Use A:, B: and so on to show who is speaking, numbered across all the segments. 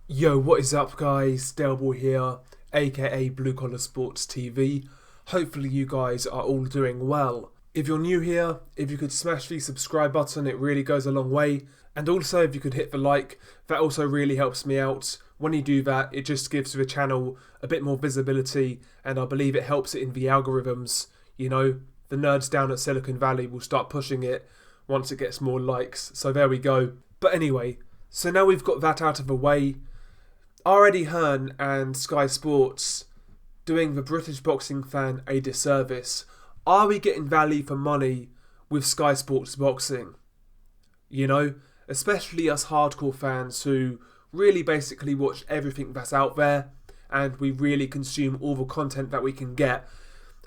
A: Yo, what is up, guys? Delboy here, aka Blue Collar Sports TV. Hopefully, you guys are all doing well. If you're new here, if you could smash the subscribe button, it really goes a long way. And also, if you could hit the like, that also really helps me out. When you do that, it just gives the channel a bit more visibility, and I believe it helps it in the algorithms. You know, the nerds down at Silicon Valley will start pushing it once it gets more likes. So there we go. But anyway, so now we've got that out of the way. Are Eddie Hearn and Sky Sports doing the British boxing fan a disservice? Are we getting value for money with Sky Sports boxing? You know, especially us hardcore fans who really basically watch everything that's out there and we really consume all the content that we can get.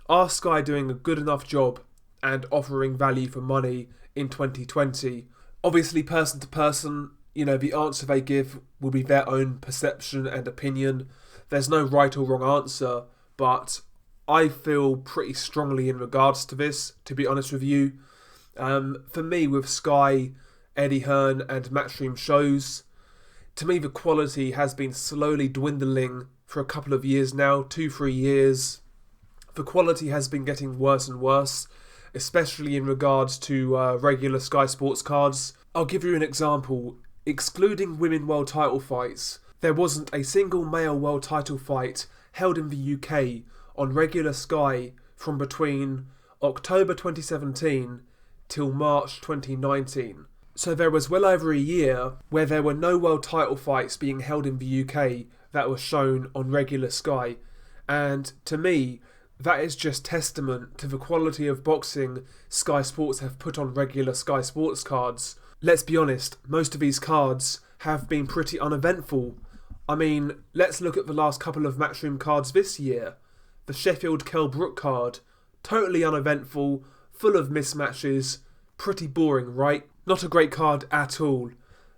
A: Are Sky doing a good enough job and offering value for money in 2020? Obviously, person to person, you know, the answer they give will be their own perception and opinion. There's no right or wrong answer, but I feel pretty strongly in regards to this, to be honest with you. For me, with Sky, Eddie Hearn and Matchroom shows, to me the quality has been slowly dwindling for a couple of years now, 2-3 years. The quality has been getting worse and worse, especially in regards to regular Sky Sports cards. I'll give you an example. Excluding women world title fights, there wasn't a single male world title fight held in the UK on regular Sky from between October 2017 till March 2019. So there was well over a year where there were no world title fights being held in the UK that were shown on regular Sky. And to me, that is just testament to the quality of boxing Sky Sports have put on regular Sky Sports cards. Let's be honest, most of these cards have been pretty uneventful. I mean, let's look at the last couple of Matchroom cards this year. The Sheffield Kell Brook card, totally uneventful, full of mismatches, pretty boring, right? Not a great card at all.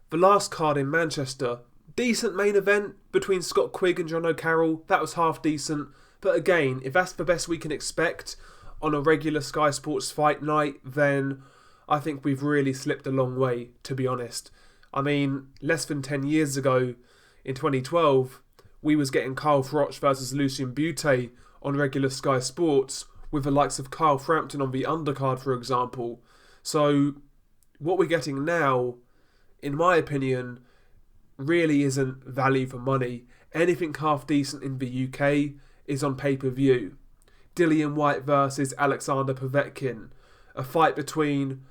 A: The last card in Manchester, decent main event between Scott Quigg and John O'Carroll, that was half decent. But again, if that's the best we can expect on a regular Sky Sports fight night, then I think we've really slipped a long way, to be honest. I mean, less than 10 years ago, in 2012, we was getting Kyle Froch versus Lucien Butte on regular Sky Sports, with the likes of Kyle Frampton on the undercard, for example. So, what we're getting now, in my opinion, really isn't value for money. Anything half decent in the UK is on pay-per-view. Dillian Whyte versus Alexander Povetkin. A fight between,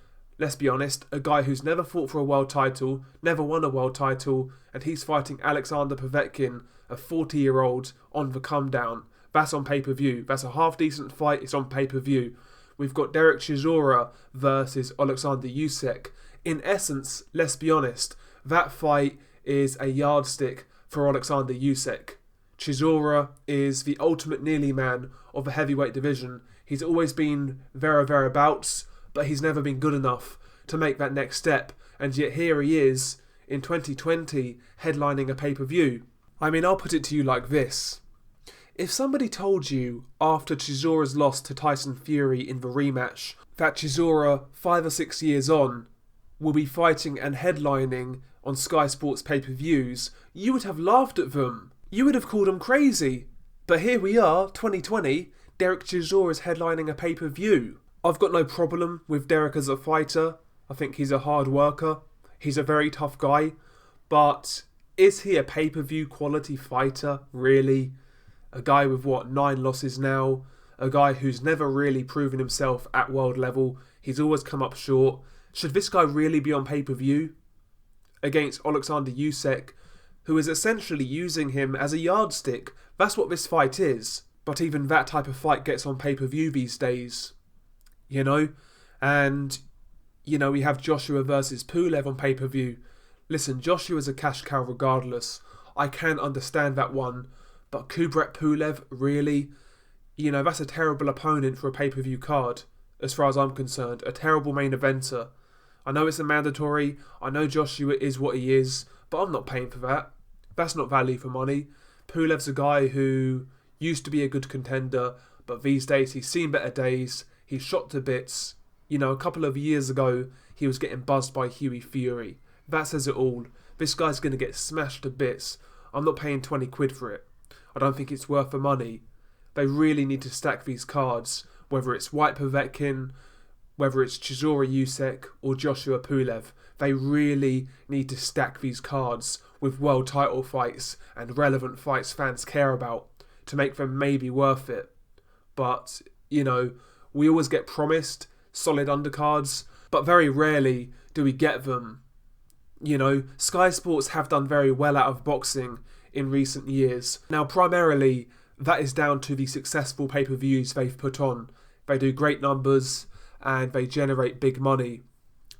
A: let's be honest, a guy who's never fought for a world title, never won a world title, and he's fighting Alexander Povetkin, a 40-year-old, on the come down. That's on pay-per-view. That's a half-decent fight, it's on pay-per-view. We've got Derek Chisora versus Alexander Usyk. In essence, let's be honest, that fight is a yardstick for Alexander Usyk. Chisora is the ultimate nearly man of the heavyweight division. He's always been thereabouts, but he's never been good enough to make that next step. And yet here he is, in 2020, headlining a pay-per-view. I mean, I'll put it to you like this. If somebody told you, after Chisora's loss to Tyson Fury in the rematch, that Chisora, 5 or 6 years on, will be fighting and headlining on Sky Sports pay-per-views, you would have laughed at them. You would have called them crazy. But here we are, 2020, Derek Chisora is headlining a pay-per-view. I've got no problem with Derek as a fighter. I think he's a hard worker. He's a very tough guy. But is he a pay-per-view quality fighter, really? A guy with, 9 losses now? A guy who's never really proven himself at world level. He's always come up short. Should this guy really be on pay-per-view? Against Alexander Usyk, who is essentially using him as a yardstick. That's what this fight is. But even that type of fight gets on pay-per-view these days. You know? And, you know, we have Joshua versus Pulev on pay-per-view. Listen, Joshua's a cash cow regardless. I can understand that one. But Kubrat Pulev, really? You know, that's a terrible opponent for a pay-per-view card, as far as I'm concerned. A terrible main eventer. I know it's a mandatory. I know Joshua is what he is. But I'm not paying for that. That's not value for money. Pulev's a guy who used to be a good contender, but these days he's seen better days. He's shot to bits. You know, a couple of years ago, he was getting buzzed by Hughie Fury. That says it all. This guy's going to get smashed to bits. I'm not paying 20 quid for it. I don't think it's worth the money. They really need to stack these cards, whether it's White Povetkin, whether it's Chisora Usek or Joshua Pulev. They really need to stack these cards with world title fights and relevant fights fans care about to make them maybe worth it. But, you know, we always get promised solid undercards, but very rarely do we get them. You know, Sky Sports have done very well out of boxing in recent years. Now, primarily, that is down to the successful pay-per-views they've put on. They do great numbers and they generate big money.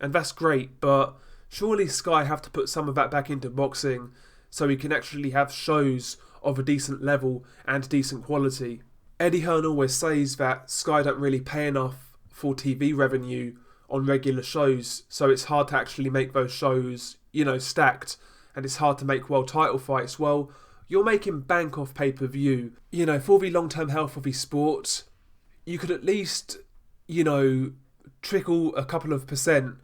A: And that's great, but surely Sky have to put some of that back into boxing so we can actually have shows of a decent level and decent quality. Eddie Hearn always says that Sky don't really pay enough for TV revenue on regular shows, so it's hard to actually make those shows, you know, stacked, and it's hard to make world title fights. Well, you're making bank off pay-per-view. You know, for the long-term health of the sport, you could at least, you know, trickle a couple of percent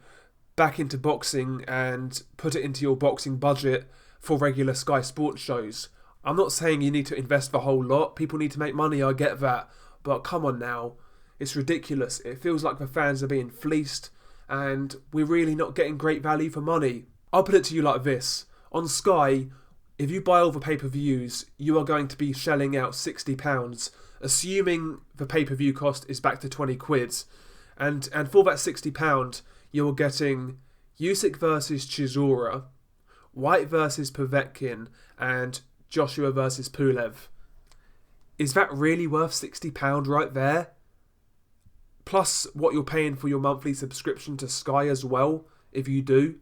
A: back into boxing and put it into your boxing budget for regular Sky Sports shows. I'm not saying you need to invest the whole lot. People need to make money, I get that. But come on now. It's ridiculous. It feels like the fans are being fleeced and we're really not getting great value for money. I'll put it to you like this. On Sky, if you buy all the pay-per-views, you are going to be shelling out £60, assuming the pay-per-view cost is back to 20 quid. And for that £60, you're getting Usyk versus Chisora, White versus Povetkin, and Joshua versus Pulev. Is that really worth £60 right there? Plus what you're paying for your monthly subscription to Sky as well, if you do.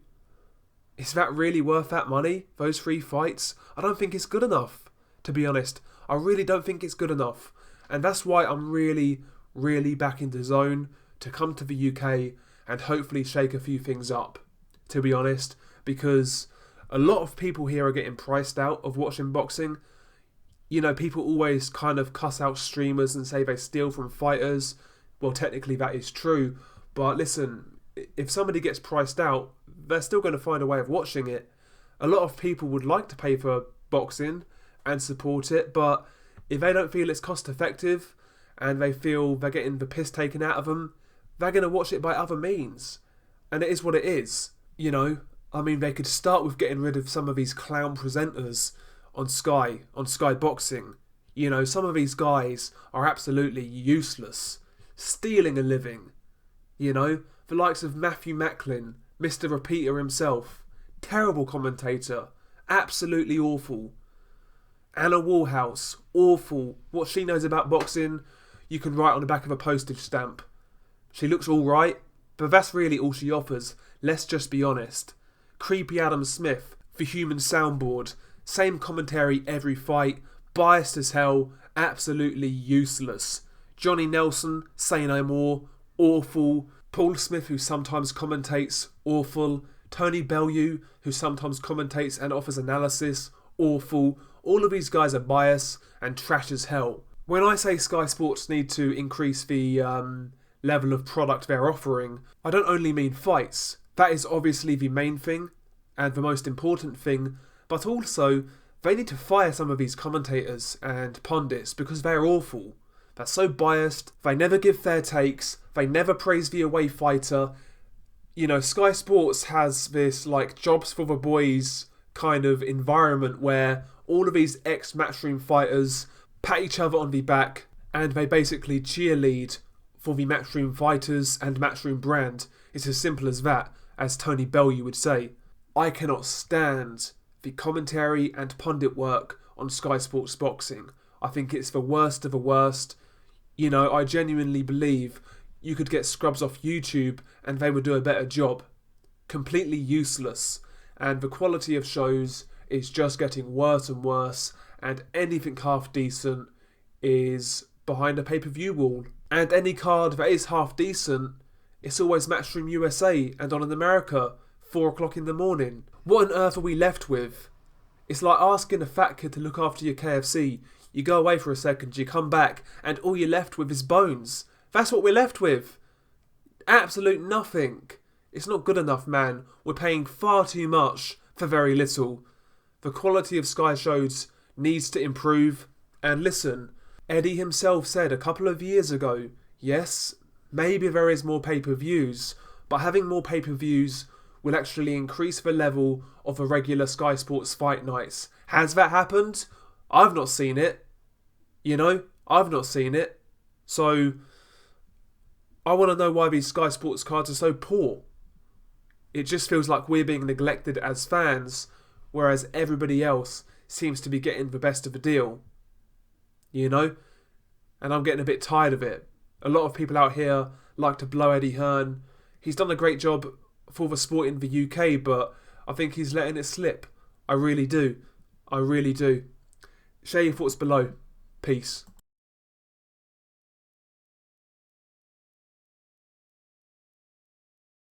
A: Is that really worth that money? Those 3 fights? I don't think it's good enough, to be honest. I really don't think it's good enough. And that's why I'm really, really back in the zone to come to the UK and hopefully shake a few things up, to be honest. Because a lot of people here are getting priced out of watching boxing. You know, people always kind of cuss out streamers and say they steal from fighters. Well, technically that is true, but listen, if somebody gets priced out, they're still going to find a way of watching it. A lot of people would like to pay for boxing and support it, but if they don't feel it's cost effective and they feel they're getting the piss taken out of them, they're going to watch it by other means. And it is what it is, you know. I mean, they could start with getting rid of some of these clown presenters on Sky Boxing. You know, some of these guys are absolutely useless. Stealing a living, you know, the likes of Matthew Macklin, Mr. Repeater himself, terrible commentator, absolutely awful. Anna Warhouse, awful. What she knows about boxing, you can write on the back of a postage stamp. She looks alright, but that's really all she offers, let's just be honest. Creepy Adam Smith, the human soundboard, same commentary every fight, biased as hell, absolutely useless. Johnny Nelson, say no more, awful. Paul Smith, who sometimes commentates, awful. Tony Bellew, who sometimes commentates and offers analysis, awful. All of these guys are biased and trash as hell. When I say Sky Sports need to increase the level of product they're offering, I don't only mean fights. That is obviously the main thing and the most important thing, but also they need to fire some of these commentators and pundits because they're awful. They're so biased, they never give fair takes, they never praise the away fighter. You know, Sky Sports has this like jobs for the boys kind of environment where all of these ex-Matchroom fighters pat each other on the back and they basically cheerlead for the Matchroom fighters and Matchroom brand. It's as simple as that, as Tony Bellew would say. I cannot stand the commentary and pundit work on Sky Sports Boxing. I think it's the worst of the worst. You know, I genuinely believe you could get scrubs off YouTube and they would do a better job. Completely useless. And the quality of shows is just getting worse and worse. And anything half decent is behind a pay-per-view wall. And any card that is half decent, it's always Matchroom USA and on in America, 4 o'clock in the morning. What on earth are we left with? It's like asking a fat kid to look after your KFC. You go away for a second, you come back, and all you're left with is bones. That's what we're left with. Absolute nothing. It's not good enough, man. We're paying far too much for very little. The quality of Sky shows needs to improve. And listen, Eddie himself said a couple of years ago, yes, maybe there is more pay-per-views, but having more pay-per-views will actually increase the level of the regular Sky Sports fight nights. Has that happened? I've not seen it. I've not seen it. So, I want to know why these Sky Sports cards are so poor. It just feels like we're being neglected as fans, whereas everybody else seems to be getting the best of the deal. And I'm getting a bit tired of it. A lot of people out here like to blow Eddie Hearn. He's done a great job for the sport in the UK, but I think he's letting it slip. I really do. Share your thoughts below. Peace.